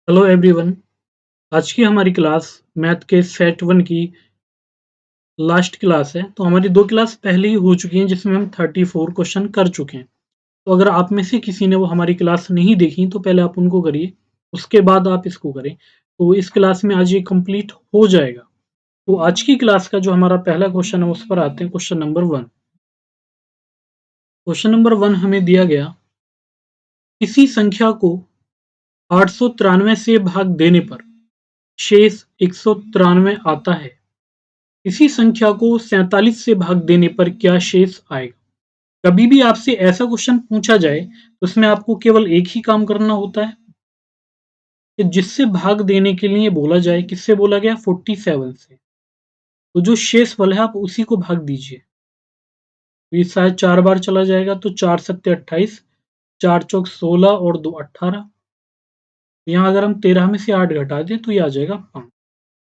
Hello everyone. आज की हमारी क्लास मैथ के सेट वन की लास्ट क्लास है। तो हमारी दो क्लास पहले ही हो चुकी हैं जिसमें हम 34 क्वेश्चन कर चुके हैं। तो अगर आप में से किसी ने वो हमारी क्लास नहीं देखी तो पहले आप उनको करिए, उसके बाद आप इसको करें। तो इस क्लास में आज ये कंप्लीट हो जाएगा। तो आज की क्लास का जो हमारा पहला क्वेश्चन है उस पर आते हैं। Question number one. Question number one हमें दिया गया, किसी संख्या को 893 से भाग देने पर शेष 193 आता है। इसी संख्या को 47 से भाग देने पर क्या शेष आएगा। कभी भी आपसे ऐसा क्वेश्चन पूछा जाए तो उसमें आपको केवल एक ही काम करना होता है कि जिससे भाग देने के लिए बोला जाए। किससे बोला गया? 47 से। तो जो शेष फल है आप उसी को भाग दीजिए। तो ये शायद 4 बार चला जाएगा, तो 4 सत्ते 28, 4 चौक 16 और 2 18। यहाँ अगर हम 13 में से 8 घटा दें तो ये आ जाएगा 5,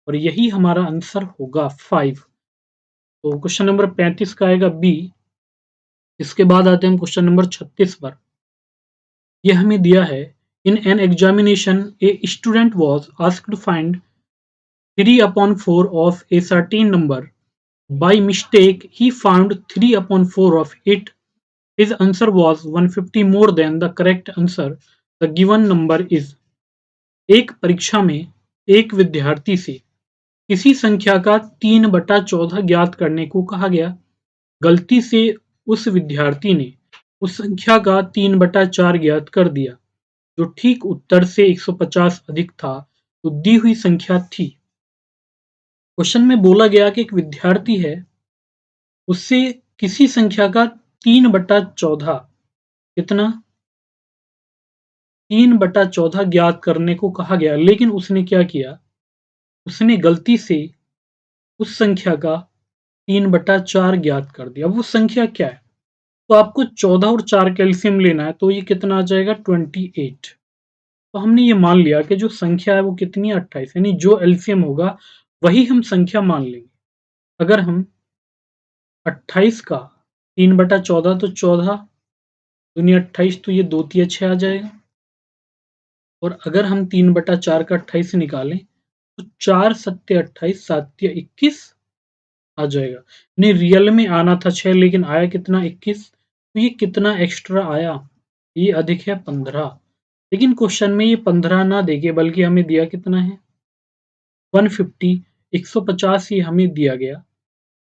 और यही हमारा आंसर होगा 5। तो क्वेश्चन नंबर 35 का आएगा बी। इसके बाद आते हैं हम क्वेश्चन नंबर 36 पर। ये हमें दिया है, in an examination a student was asked to find 3/4 of a certain number. By mistake he found 3/4 of it. His answer was 150 more than the correct answer. The given number is. एक परीक्षा में एक विद्यार्थी से किसी संख्या का 3/14 ज्ञात करने को कहा गया। गलती से उस विद्यार्थी ने उस संख्या का 3/4 ज्ञात कर दिया, जो ठीक उत्तर से 150 अधिक था। तो दी हुई संख्या थी। क्वेश्चन में बोला गया कि एक विद्यार्थी है, उससे किसी संख्या का 3/14 कितना 3/14 ज्ञात करने को कहा गया, लेकिन उसने क्या किया? उसने गलती से उस संख्या का 3/4 ज्ञात कर दिया। वो संख्या क्या है? तो आपको 14 और 4 का एलसीएम लेना है, तो ये कितना आ जाएगा? 28। तो हमने ये मान लिया कि जो संख्या है वो कितनी है? 28, यानी जो एलसीएम होगा वही हम संख्या मान लेंगे। अगर हम 28 का 3/14, तो 14 दूनी 28, तो ये 2 तिया 6 आ जाएगा। और अगर हम 3/4 का 28 निकालें तो 4 सत्ते 28, 7 तिया 21 आ जाएगा। नहीं, रियल में आना था 6, लेकिन आया कितना? 21। तो ये कितना एक्स्ट्रा आया? ये अधिक है 15। लेकिन क्वेश्चन में ये 15 ना देके बल्कि हमें दिया कितना है? 150, 150 ये हमें दिया गया।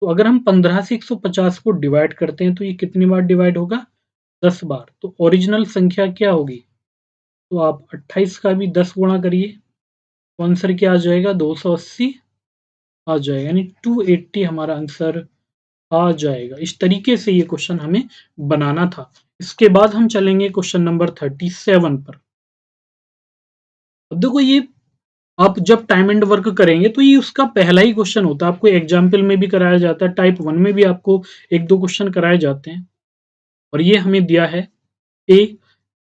तो अगर हम 15 से 150 को डिवाइड करते हैं तो ये कितनी बार डिवाइड होगा? 10 बार। तो ओरिजिनल संख्या क्या होगी? तो आप 28 का भी 10 गुणा करिए, तो आंसर क्या आ जाएगा? 280 आ जाएगा, यानी 280 हमारा आंसर आ जाएगा। इस तरीके से ये क्वेश्चन हमें बनाना था। इसके बाद हम चलेंगे क्वेश्चन नंबर 37 पर। अब देखो, ये आप जब टाइम एंड वर्क करेंगे तो ये उसका पहला ही क्वेश्चन होता है। आपको एग्जाम्पल में भी कराया जाता है, टाइप 1 में भी आपको 1-2 क्वेश्चन कराए जाते हैं। और ये हमें दिया है, ए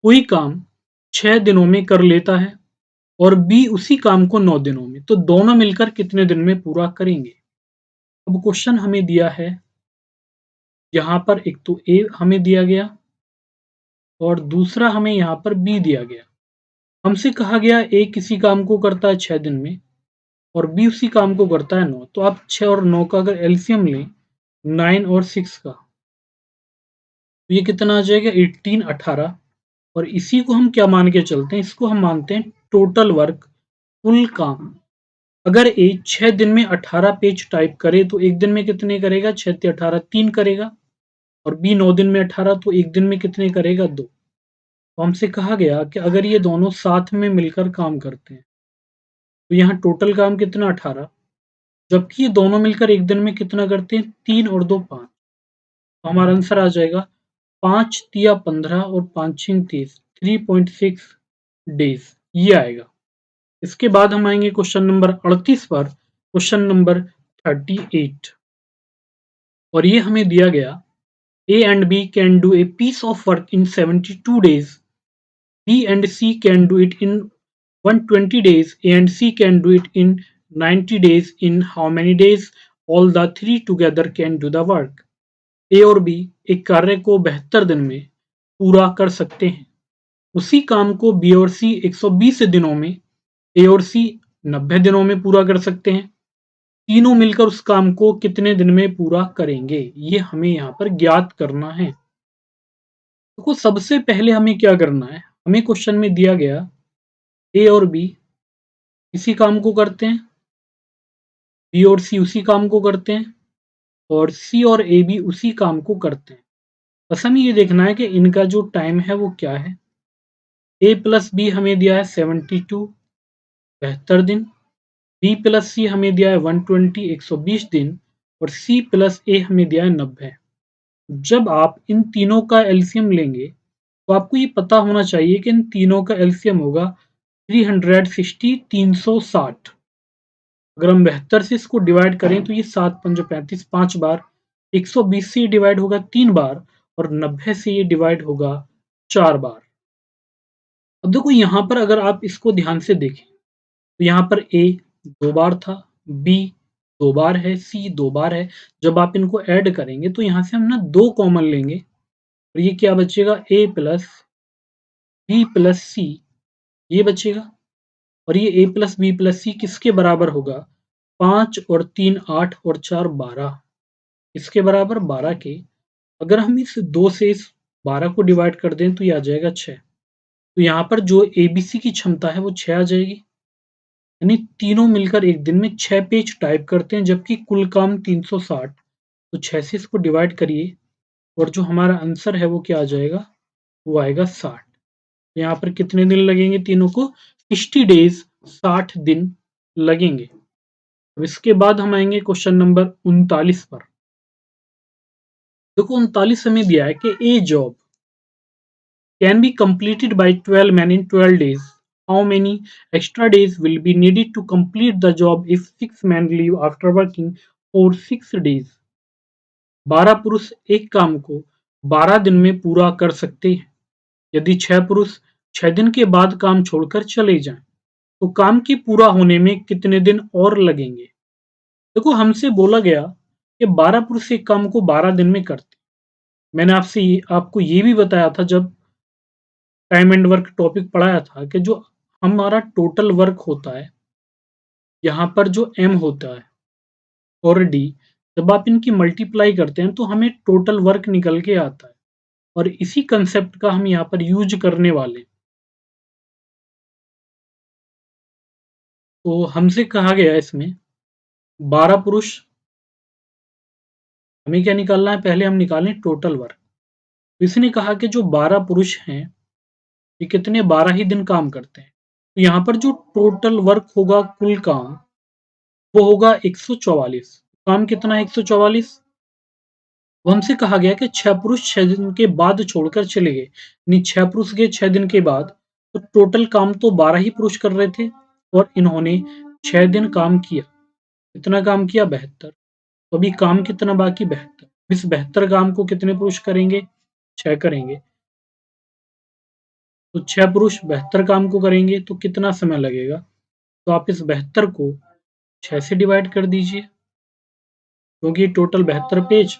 कोई काम 6 दिनों में कर लेता है और बी उसी काम को 9 दिनों में, तो दोनों मिलकर कितने दिन में पूरा करेंगे? अब क्वेश्चन हमें दिया है, यहाँ पर एक तो ए हमें दिया गया और दूसरा हमें यहाँ पर बी दिया गया। हमसे कहा गया ए किसी काम को करता है 6 दिन में और बी उसी काम को करता है 9। तो आप 6 और 9 का अगर एलसीएम लें, 9 और 6 का, तो ये कितना आ जाएगा? 18, 18। और इसी को हम क्या मान के चलते हैं? इसको हम मानते हैं टोटल वर्क, कुल काम। अगर ए 6 दिन में 18 पेज टाइप करे तो एक दिन में कितने करेगा? 6 ते 18, 3 करेगा। और बी 9 दिन में 18, तो एक दिन में कितने करेगा? 2। तो हमसे कहा गया कि अगर ये दोनों साथ में मिलकर काम करते हैं तो यहाँ टोटल काम कितना? 18। जबकि ये दोनों मिलकर एक दिन में कितना करते हैं? 3 और 2 5। तो हमारा आंसर आ जाएगा 5 तिया 15 और 5 छिंग 30, 3.6 डेज, ये आएगा। इसके बाद हम आएंगे क्वेश्चन नंबर 38 पर। क्वेश्चन नंबर 38, और ये हमें दिया गया, A and B can do a piece of work in 72 days. B and C can do it in 120 days. A and C can do it in 90 days. In how many days all the three together can do the work? A और B एक कार्य को 72 दिन में पूरा कर सकते हैं। उसी काम को B और C 120 दिनों में ए और सी 90 दिनों में पूरा कर सकते हैं। तीनों मिलकर उस काम को कितने दिन में पूरा करेंगे, ये हमें यहाँ पर ज्ञात करना है। देखो सबसे पहले हमें क्या करना है, हमें क्वेश्चन में दिया गया ए और बी इसी काम को करते हैं, बी और सी उसी काम को करते हैं और सी और ए भी उसी काम को करते हैं। बस हमें ये देखना है कि इनका जो टाइम है वो क्या है। ए प्लस बी हमें दिया है 72 72 दिन, बी प्लस सी हमें दिया है 120 120 दिन और सी प्लस ए हमें दिया है 90। जब आप इन तीनों का एलसीएम लेंगे तो आपको ये पता होना चाहिए कि इन तीनों का एलसीएम होगा 360 360। अगर हम 72 से इसको डिवाइड करें तो ये 7 5 35 5 बार, 120 से ये डिवाइड होगा 3 बार और 90 से ये डिवाइड होगा 4 बार। अब देखो यहाँ पर अगर आप इसको ध्यान से देखें तो यहाँ पर ए 2 बार था, बी 2 बार है, सी 2 बार है। जब आप इनको ऐड करेंगे तो यहाँ से हम ना 2 कॉमन लेंगे और ये क्या बचेगा, ए प्लस बी प्लस सी ये बचेगा और ये ए प्लस बी प्लस सी किसके बराबर होगा, 5 और 3 8 और 4 12, इसके बराबर 12 के। अगर हम इस 2 से इस 12 को डिवाइड कर दें तो ये आ जाएगा 6। तो यहाँ पर जो एबीसी की क्षमता है वो 6 आ जाएगी। यानी तीनों मिलकर एक दिन में 6 पेज टाइप करते हैं जबकि कुल काम 360। तो 6 से इसको डिवाइड करिए और जो हमारा आंसर है वो क्या आ जाएगा, वो आएगा 60। यहाँ पर कितने दिन लगेंगे तीनों को, 60 डेज 60 दिन लगेंगे। अब इसके बाद हम आएंगे क्वेश्चन नंबर 39 पर। देखो 39 हमें दिया है कि ए job can be completed by 12 men in 12 days. How many extra days will be needed to complete the job if 6 men leave after working for 6 days? 12 पुरुष एक काम को 12 दिन में पूरा कर सकते हैं यदि 6 पुरुष 6 दिन के बाद काम छोड़कर चले जाएं, तो काम के पूरा होने में कितने दिन और लगेंगे। देखो हमसे बोला गया कि 12 पुरुष एक काम को 12 दिन में करते। मैंने आपको ये भी बताया था जब टाइम एंड वर्क टॉपिक पढ़ाया था कि जो हमारा टोटल वर्क होता है, यहाँ पर जो एम होता है और डी, जब आप इनकी मल्टीप्लाई करते हैं तो हमें टोटल वर्क निकल के आता है और इसी कंसेप्ट का हम यहाँ पर यूज करने वाले हैं। तो हमसे कहा गया है इसमें 12 पुरुष, हमें क्या निकालना है, पहले हम निकालें टोटल वर्क। तो इसने कहा कि जो 12 पुरुष हैं ये कितने 12 ही दिन काम करते हैं। तो यहाँ पर जो टोटल वर्क होगा कुल काम वो होगा 144। काम कितना है 144। वो हमसे कहा गया कि 6 पुरुष 6 दिन के बाद छोड़कर चले गए, यानी 6 पुरुष गए 6 दिन के बाद, तो टोटल काम तो 12 ही पुरुष कर रहे थे और इन्होंने 6 दिन काम किया। कितना काम किया, 72। तो अभी काम कितना बाकी, 72। इस 72 काम को कितने पुरुष करेंगे, 6 करेंगे। तो 6 पुरुष 72 काम को करेंगे तो कितना समय लगेगा, तो आप इस 72 को 6 से डिवाइड कर दीजिए क्योंकि टोटल 72 पेज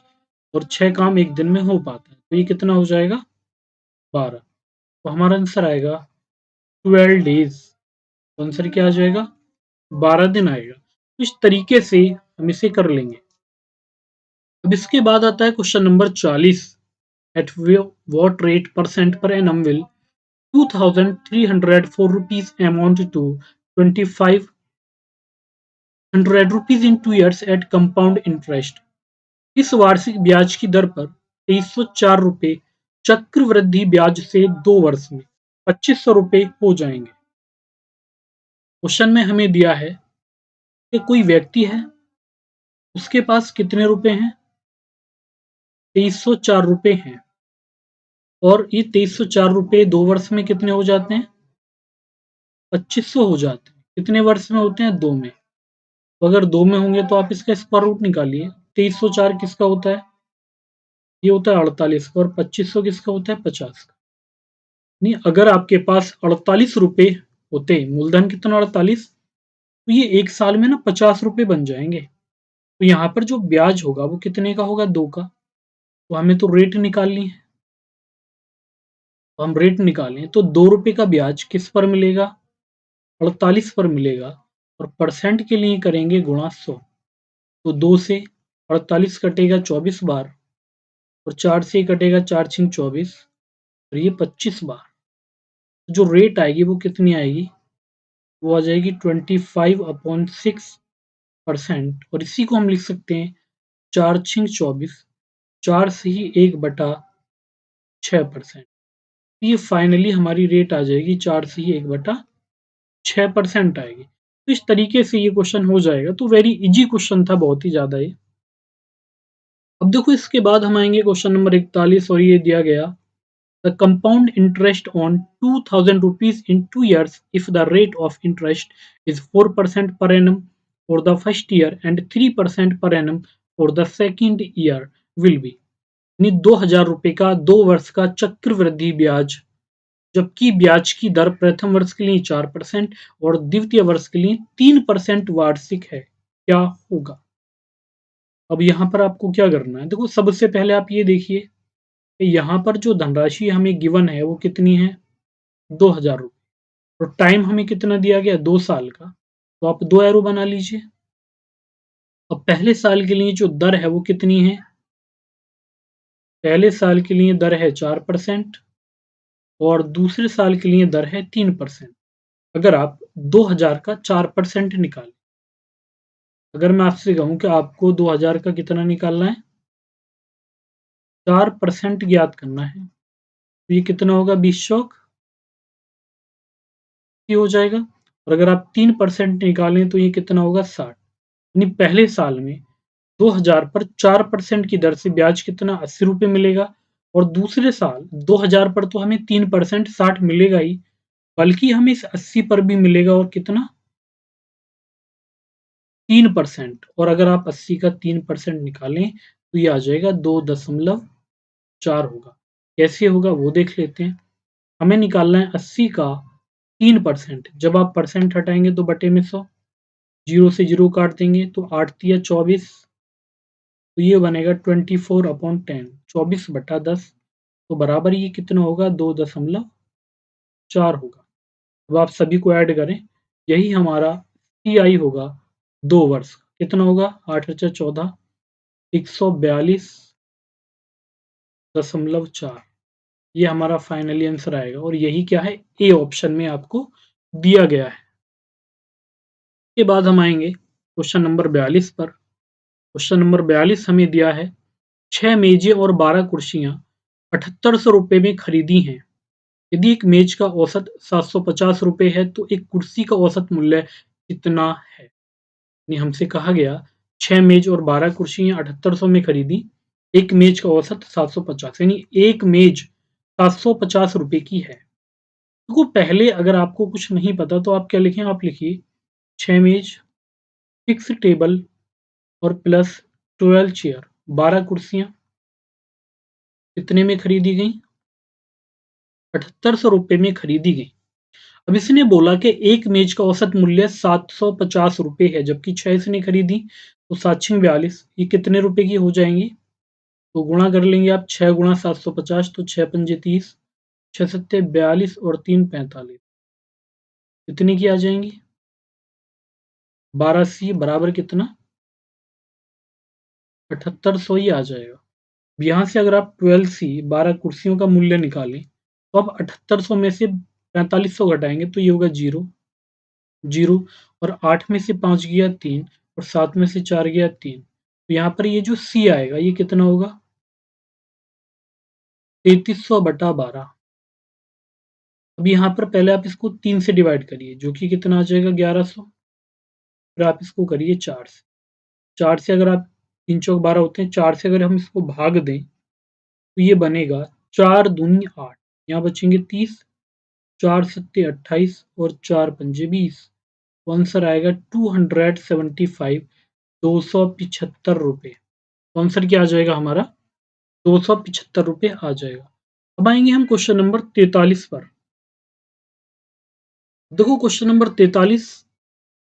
और 6 काम एक दिन में हो पाता है। तो ये कितना हो जाएगा, 12। तो हमारा आंसर आएगा 12 डेज। तो आंसर क्या आ जाएगा, 12 दिन आएगा। तो इस तरीके से हम इसे कर लेंगे। अब इसके बाद आता है question number 40। At what rate percent per annum will 2304 rupees amount to 2500 rupees in 2 years at compound interest? इस वार्षिक ब्याज की दर पर 2304 रुपए चक्रवृद्धि ब्याज से 2 वर्ष में 2500 रुपए हो जाएंगे। क्वेश्चन में हमें दिया है कि कोई व्यक्ति है, उसके पास कितने रुपए हैं, 2304 रुपए हैं और ये 2304 रुपए 2 वर्ष में कितने हो जाते हैं, 2500 हो जाते हैं। कितने वर्ष में होते हैं, 2 में। तो अगर 2 में होंगे तो आप इसका स्क्वायर रूट निकालिए। 2304 किसका होता है, ये होता है 48 का और 2500 किसका होता है, 50 का। नहीं, अगर आपके पास 48 रुपए होते, मूलधन कितना 48, तो ये एक साल में ना 50 रुपए बन जाएंगे। तो यहाँ पर जो ब्याज होगा वो कितने का होगा, 2 का। तो हमें तो रेट निकालनी है, तो हम रेट निकालें तो 2 रुपए का ब्याज किस पर मिलेगा, 48 पर मिलेगा और परसेंट के लिए करेंगे गुणा 100। तो 2 से 48 कटेगा 24 बार और 4 से कटेगा 4 छिंग 24 और ये 25 बार। जो रेट आएगी वो कितनी आएगी? वो आ जाएगी 25/6%। और इसी को हम लिख सकते हैं 4 छिंग 24, 4 से ही 1/6%। ये फाइनली हमारी रेट आ जाएगी 4 से ही 1/6% आएगी। तो इस तरीके से ये क्वेश्चन हो जाएगा। तो वेरी इजी क्वेश्चन था, बहुत ही ज़्यादा ये। अब देखो इसके बाद हम आएंगे क्वेश्चन नंबर 41 और ये दिया गया the compound interest on 2000 rupees in 2 years if the rate of interest is 4% per annum for the first year and 3% per annum for the second year will be। यानी 2000 रुपए का 2 वर्ष का चक्रवृद्धि ब्याज, जबकि ब्याज की दर प्रथम वर्ष के लिए 4% और द्वितीय वर्ष के लिए 3% वार्षिक है, क्या होगा? अब यहाँ पर आपको क्या करना है? देखो सबसे पहले आप ये देखिए कि यहाँ पर जो धनराशि हमें गिवन है वो कितनी है? 2000 रुपये। और टाइम हमें कितना दिया गया? 2 साल का। तो आप 2 एरो बना लीजिए। अब पहले साल के लिए जो दर है वो कितनी है? पहले साल के लिए दर है 4% और दूसरे साल के लिए दर है 3%। अगर आप 2000 का 4% निकालें, अगर मैं आपसे कहूँ कि आपको 2000 का कितना निकालना है? 4% ज्ञात करना है। तो ये कितना होगा? 20 चौक ये हो जाएगा। और अगर आप 3% निकालें तो ये कितना होगा? 60। यानी पहले साल में 2000 पर 4% की दर से ब्याज कितना? 80 रुपए मिलेगा। और दूसरे साल 2000 पर तो हमें 3% 60 मिलेगा ही, बल्कि हमें इस 80 पर भी मिलेगा और कितना? 3%। और अगर आप 80 का 3% निकालें तो ये आ जाएगा 2.4 होगा। कैसे होगा वो देख लेते हैं। हमें निकालना है 80 का 3%। जब आप परसेंट हटाएंगे तो बटे में 100, 0 से 0 काट देंगे तो 8 तिया 24, तो ये बनेगा 24/10, 24/10। तो बराबर ये कितना होगा? 2.4 होगा। अब आप सभी को ऐड करें, यही हमारा CI होगा 2 वर्ष का। कितना होगा? 8 × 14, 142.4। ये हमारा फाइनली आंसर आएगा और यही क्या है? ए ऑप्शन में आपको दिया गया है। के बाद हम आएंगे क्वेश्चन नंबर 42 पर। क्वेश्चन नंबर 42 हमें दिया है 6 मेजें और 12 कुर्सियां 7800 रुपए में खरीदी हैं। यदि एक मेज का औसत 750 रुपए है तो एक कुर्सी का औसत मूल्य कितना है? यानी हमसे कहा गया 6 मेज और 12 कुर्सियां 7800 में खरीदी, एक मेज का औसत 750, यानी एक मेज 750 रुपए की है। तो पहले अगर आपको कुछ नहीं पता तो आप क्या लिखें? आप लिखिए 6 मेज, 6 टेबल और प्लस 12 चेयर, 12 कुर्सियां कितने में खरीदी गई? 7800 रुपए में खरीदी गई। अब इसने बोला कि एक मेज का औसत मूल्य 750 रुपए है, जबकि 6 इसने खरीदी तो 7×42 ये कितने रुपए की हो जाएंगी? तो गुणा कर लेंगे आप 6 × 750 तो 6 पंजे 30, 6 सत्ते 42 और 3 45। कितनी की आ जाएंगी? 12 बराबर कितना? 7800 ही आ जाएगा। यहाँ से अगर आप 12 12 कुर्सियों का मूल्य निकालें तो आप 7800 में से 4500 घटाएंगे तो ये होगा 0 0। और 8 में से 5 गया 3 और 7 में से 4 गया 3। तो यहाँ पर ये जो C आएगा ये कितना होगा? 3300/12। अब यहाँ पर पहले आप इसको 3 से डिवाइड करिए, जो कि कितना आ जाएगा? 1100। फिर आप इसको करिए 4 से। 4 से अगर आप 3 चौक 12 होते हैं, 4 से अगर हम इसको भाग दें तो ये बनेगा 4 दूनी 8, यहाँ बचेंगे 30, 4 सत्ते 28 और 4 पंजे 20। तो आंसर आएगा 275, 275 रुपए। तो आंसर क्या आ जाएगा हमारा? 275 रुपए आ जाएगा। अब आएंगे हम क्वेश्चन नंबर 43 पर। देखो क्वेश्चन नंबर 43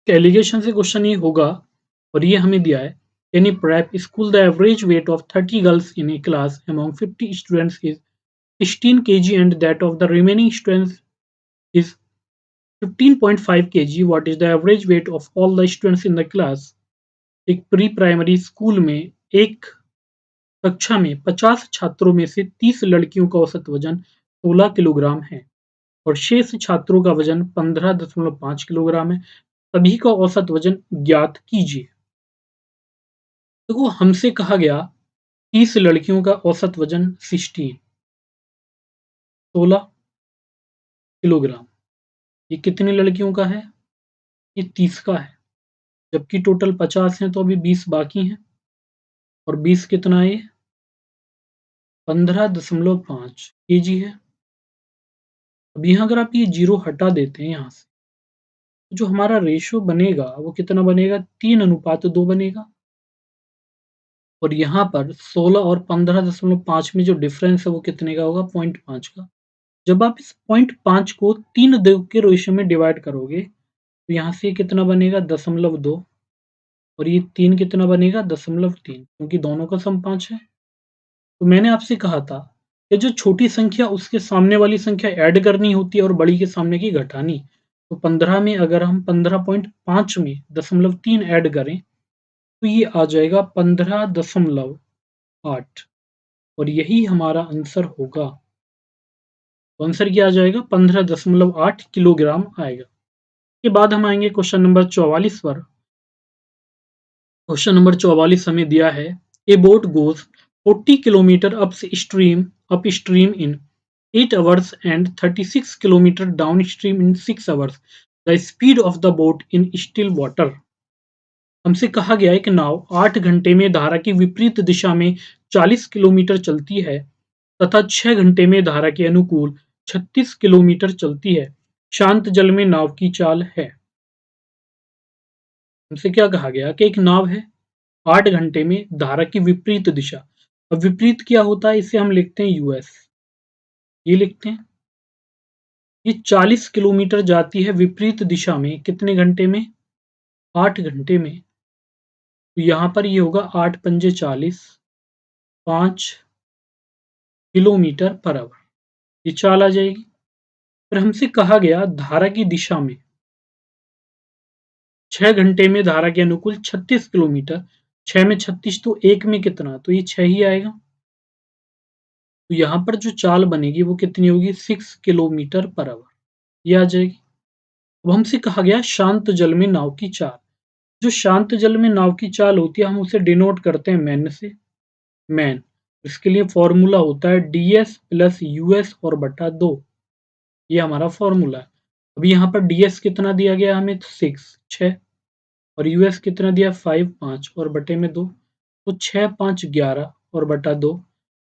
एलिगेशन से क्वेश्चन ये होगा और ये हमें दिया है इन ए prep school the average weight of 30 girls in a class among 50 students is 16 kg and that of the remaining students is 15.5 kg, what is the average weight of all the students in the class. एक pre primary school में एक कक्षा में 50 छात्रों में से 30 लड़कियों का औसत वजन 16 किलोग्राम है और शेष छात्रों का वजन 15.5 किलोग्राम है। सभी का औसत वजन ज्ञात कीजिए। देखो, हमसे कहा गया 30 लड़कियों का औसत वजन 16 किलोग्राम। ये कितनी लड़कियों का है? ये 30 का है, जबकि टोटल 50 हैं, तो अभी 20 बाकी हैं। और 20 कितना है? 15.5 केजी है। अब यहाँ अगर आप ये जीरो हटा देते हैं यहाँ से, तो जो हमारा रेशो बनेगा वो कितना बनेगा? 3:2 बनेगा। और यहाँ पर 16 और 15.5 में जो डिफरेंस है वो कितने का होगा? 0.5 का। जब आप इस 0.5 को 3 के रेशो में डिवाइड करोगे, तो यहाँ से कितना बनेगा? 0.2। और ये 3 कितना बनेगा? 0.3, क्योंकि दोनों का सम 5 है। तो मैंने आपसे कहा था कि जो छोटी संख्या उसके सामने वाली संख्या ऐड करनी होती है और बड़ी के सामने की घटानी। तो 15 में अगर हम 15.5 में 0.3 ऐड करें, तो ये आ जाएगा 15.8। और यही हमारा आंसर होगा। तो आंसर क्या आ जाएगा? 15.8 किलोग्राम आएगा। के बाद हम आएंगे क्वेश्चन नंबर 44 पर। क्वेश्चन नंबर 44 हमें दिया है, ए boat goes 40 kilometre up stream in 8 hours and 36 kilometre down stream in 6 hours. The speed of the boat in still water. हमसे कहा गया है कि नाव 8 घंटे में धारा की विपरीत दिशा में 40 किलोमीटर चलती है तथा 6 घंटे में धारा के अनुकूल 36 किलोमीटर चलती है। शांत जल में नाव की चाल है। हमसे क्या कहा गया कि एक नाव है, 8 घंटे में धारा की विपरीत दिशा। अब विपरीत क्या होता है? इसे हम लिखते हैं यूएस। ये लिखते हैं। ये 40 किलोमीटर जाती है विपरीत दिशा में कितने घंटे में? 8 घंटे में। तो यहाँ पर ये होगा 8 पंजे 40, 5 किलोमीटर पर आवर। ये चाल आ जाएगी। फिर हमसे कहा गया धारा की दिशा में 6 घंटे में धारा के अनुकूल 36 किलोमीटर। 6 में 36, तो 1 में कितना? तो ये 6 ही आएगा। तो यहाँ पर जो चाल बनेगी वो कितनी होगी? 6 किलोमीटर पर आवर। ये आ जाएगी। अब हमसे कहा गया शांत जल में नाव की चाल। जो शांत जल में नाव की चाल होती है हम उसे डिनोट करते हैं मैन से। मैन, इसके लिए फॉर्मूला होता है ds प्लस यूएस और बटा 2। ये हमारा फॉर्मूला है। अभी यहाँ पर ds कितना दिया गया हमें? 6 और यूएस कितना दिया? 5 और बटे में 2। तो 6 5 11 और बटा 2।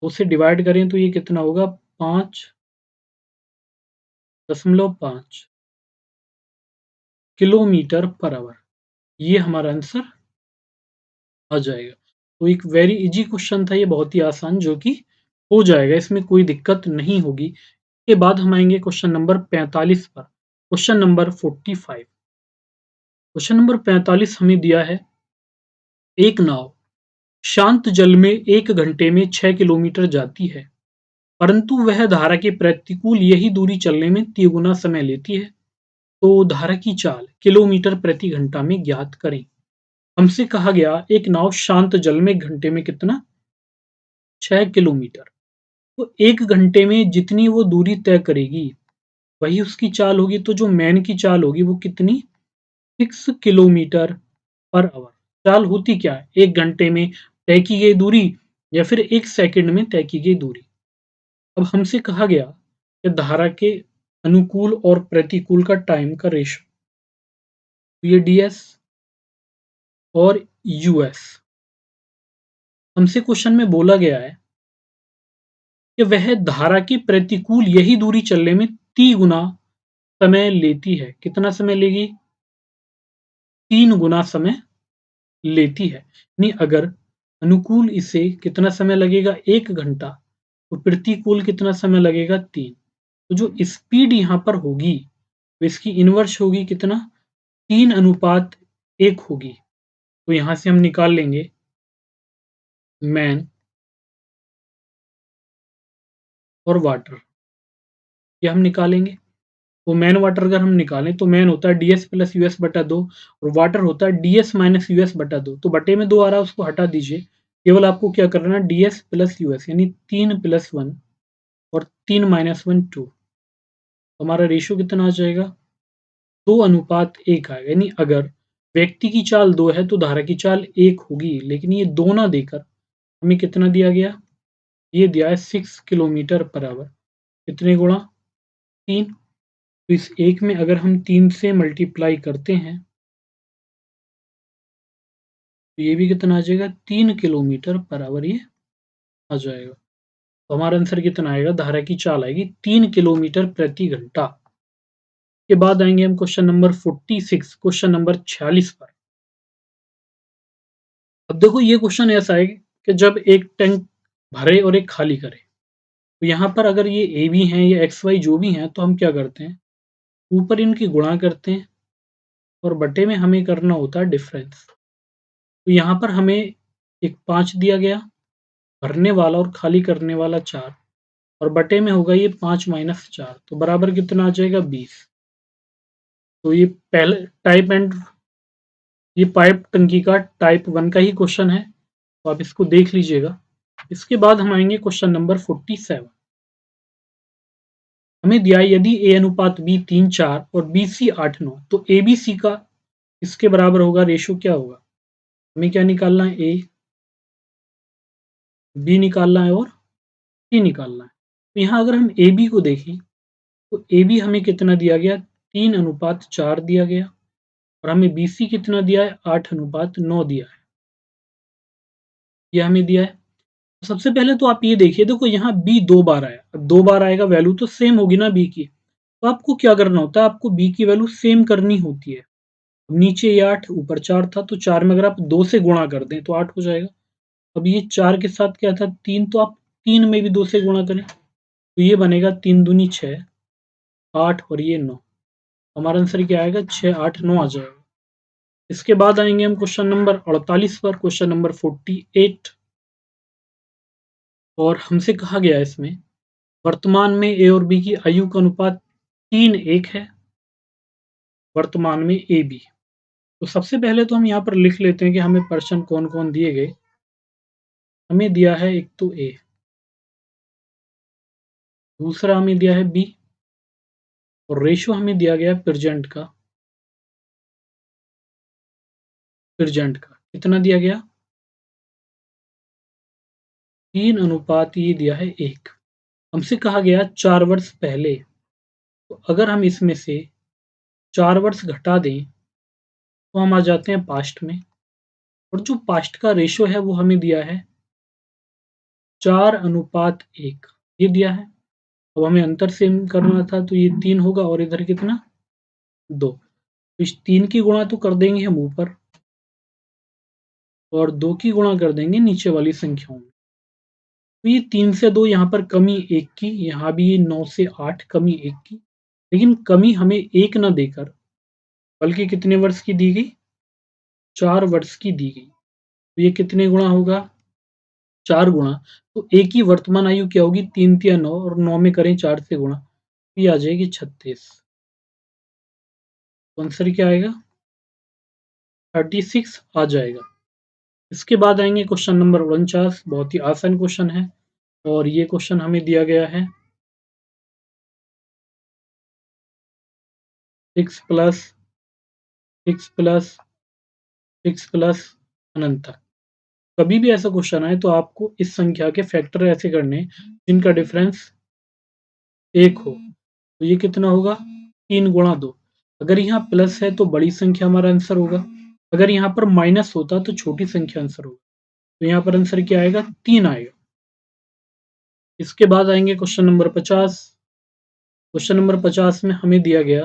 उसे डिवाइड करें तो ये कितना होगा? 5.5 किलोमीटर पर आवर। ये हमारा आंसर आ जाएगा। तो एक वेरी इजी क्वेश्चन था ये, बहुत ही आसान, जो कि हो जाएगा, इसमें कोई दिक्कत नहीं होगी। के बाद हम आएंगे क्वेश्चन नंबर 45 पर। Question number 45। क्वेश्चन नंबर 45 हमें दिया है, एक नाव शांत जल में 1 घंटे में 6 किलोमीटर जाती है, परंतु वह धारा के प्रतिकूल यही दूरी चलने में 3 गुना समय लेती है। तो धारा की चाल किलोमीटर प्रति घंटा में ज्ञात करें। हमसे कहा गया एक नाव शांत जल में घंटे में कितना? 6 किलोमीटर। तो 1 घंटे में जितनी वो दूरी तय करेगी वही उसकी चाल होगी। तो जो मैन की चाल होगी वो कितनी? 6 किलोमीटर पर आवर। चाल होती क्या है? 1 घंटे में तय की गई दूरी या फिर 1 सेकंड में तय की गई दूरी। अब हमसे कहा गया कि धारा के अनुकूल और प्रतिकूल का टाइम का रेशो। ये ds और यूएस। हमसे क्वेश्चन में बोला गया है कि वह धारा के प्रतिकूल यही दूरी चलने में 3 गुना समय लेती है। कितना समय लेगी? 3 गुना समय लेती है। यानी अगर अनुकूल इसे कितना समय लगेगा? 1 घंटा। तो प्रतिकूल कितना समय लगेगा? 3। तो जो स्पीड यहाँ पर होगी तो इसकी इनवर्स होगी कितना? 3:1 होगी। तो यहाँ से हम निकाल लेंगे मैन और वाटर। ये हम निकालेंगे। तो मैन वाटर अगर हम निकालें तो मैन होता है ds प्लस यूएस बटा 2 और वाटर होता है ds माइनस यूएस बटा 2। तो बटे में 2 आ रहा है, उसको हटा दीजिए। केवल आपको क्या करना है, ds प्लस यूएस यानी 3 प्लस 1 और 3 माइनस 1 2। तो हमारा रेशियो कितना आ जाएगा, 2:1 आएगा। यानी अगर व्यक्ति की चाल 2 है तो धारा की चाल 1 होगी, लेकिन ये 2 ना देकर हमें कितना दिया गया, ये दिया है 6 किलोमीटर पर आवर। कितने गुणा, 3। तो इस एक में अगर हम 3 से मल्टीप्लाई करते हैं तो ये भी कितना आ जाएगा, 3 किलोमीटर पर आवर ये आ जाएगा। तो हमारा आंसर कितना आएगा, धारा की चाल आएगी 3 किलोमीटर प्रति घंटा। के बाद आएंगे हम क्वेश्चन नंबर 46, क्वेश्चन नंबर 46 पर। अब देखो ये क्वेश्चन ऐसा है कि जब एक टैंक भरे और एक खाली करे, तो यहाँ पर अगर ये ए बी हैं या एक्स वाई जो भी हैं, तो हम क्या करते हैं, ऊपर इनकी गुणा करते हैं और बटे में हमें करना होता है डिफरेंस। तो यहाँ पर हमें एक 5 दिया गया, भरने वाला और खाली करने वाला 4, और बटे में होगा ये 5 माइनस 4, तो बराबर कितना आ जाएगा, 20। तो ये पहले टाइप एंड ये पाइप टंकी का टाइप 1 का ही क्वेश्चन है, तो आप इसको देख लीजिएगा। इसके बाद हम आएंगे क्वेश्चन नंबर 47। हमें दिया है यदि ए अनुपात बी 3 4 और बी सी 8 9, तो ए बी सी का इसके बराबर होगा, रेशियो क्या होगा। हमें क्या निकालना है, ए बी निकालना है और सी निकालना है। तो यहाँ अगर हम ए बी को देखें तो ए बी हमें कितना दिया गया, 3:4 दिया गया, और हमें बी सी कितना दिया है, 8:9 दिया है। यह हमें दिया है। सबसे पहले तो आप ये देखिए, देखो यहाँ बी 2 बार आया, अब 2 बार आएगा वैल्यू तो सेम होगी ना बी की। तो आपको क्या करना होता है, आपको बी की वैल्यू सेम करनी होती है। नीचे ये 8, ऊपर 4 था, तो 4 में अगर आप 2 से गुणा कर दें तो 8 हो जाएगा। अब ये 4 के साथ क्या था, 3, तो आप 3 में भी 2 से गुणा करें तो ये बनेगा 3 दूनी 6, 8 और ये 9। हमारा आंसर क्या आएगा, 6 8 9 आ जाएगा। इसके बाद आएंगे हम क्वेश्चन नंबर 48 पर, क्वेश्चन नंबर 48। और हमसे कहा गया है इसमें, वर्तमान में ए और बी की आयु का अनुपात 3:1 है, वर्तमान में ए बी। तो सबसे पहले तो हम यहाँ पर लिख लेते हैं कि हमें पर्सन कौन कौन दिए गए। हमें दिया है एक तो ए, दूसरा हमें दिया है बी, और रेशियो हमें दिया गया है प्रेजेंट का कितना दिया गया, 3:1 ये दिया है 1। हमसे कहा गया 4 वर्ष पहले, तो अगर हम इसमें से 4 वर्ष घटा दें तो हम आ जाते हैं पास्ट में, और जो पास्ट का रेशियो है वो हमें दिया है 4:1, ये दिया है। अब हमें अंतर सेम करना था, तो ये 3 होगा और इधर कितना, 2। तो इस 3 की गुणा तो कर देंगे हम ऊपर, और 2 की गुणा कर देंगे नीचे वाली संख्याओं में। तो ये 3 से 2 यहाँ पर कमी 1 की, यहाँ भी ये 9 से 8 कमी 1 की, लेकिन कमी हमें 1 ना देकर बल्कि कितने वर्ष की दी गई, 4 वर्ष की दी गई। तो ये कितने गुणा होगा, 4 गुणा। तो ए की वर्तमान आयु क्या होगी, 3 तिया 9, और 9 में करें 4 से गुणा, तो ये आ जाएगी 36। तो आंसर क्या आएगा, 36 आ जाएगा। इसके बाद आएंगे क्वेश्चन नंबर 49, बहुत ही आसान क्वेश्चन है, और ये क्वेश्चन हमें दिया गया है 6 प्लस 6 प्लस 6 प्लस अनंत तक। कभी भी ऐसा क्वेश्चन आए तो आपको इस संख्या के फैक्टर ऐसे करने जिनका डिफरेंस 1 हो। तो ये कितना होगा, 3 गुणा 2। अगर यहाँ प्लस है तो बड़ी संख्या हमारा आंसर होगा, अगर यहाँ पर माइनस होता तो छोटी संख्या आंसर होगा। तो यहाँ पर आंसर क्या आएगा, 3 आएगा। इसके बाद आएंगे क्वेश्चन नंबर 50। क्वेश्चन नंबर 50 में हमें दिया गया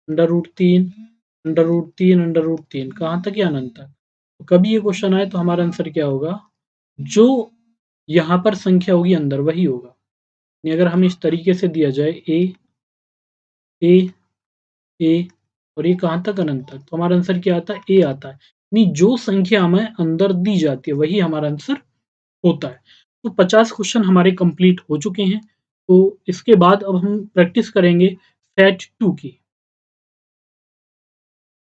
√3 √3 √3, कहाँ तक या अनंत तक। तो कभी ये क्वेश्चन आए तो हमारा आंसर क्या होगा, जो यहाँ पर संख्या होगी अंदर वही होगा। अगर हम इस तरीके से दिया जाए ए ए ए और ये कहाँ तक, अनंत तक, तो हमारा आंसर क्या आता है, ए आता है। यानी जो संख्या हमें अंदर दी जाती है वही हमारा आंसर होता है। तो 50 क्वेश्चन हमारे कंप्लीट हो चुके हैं। तो इसके बाद अब हम प्रैक्टिस करेंगे सेट 2 की।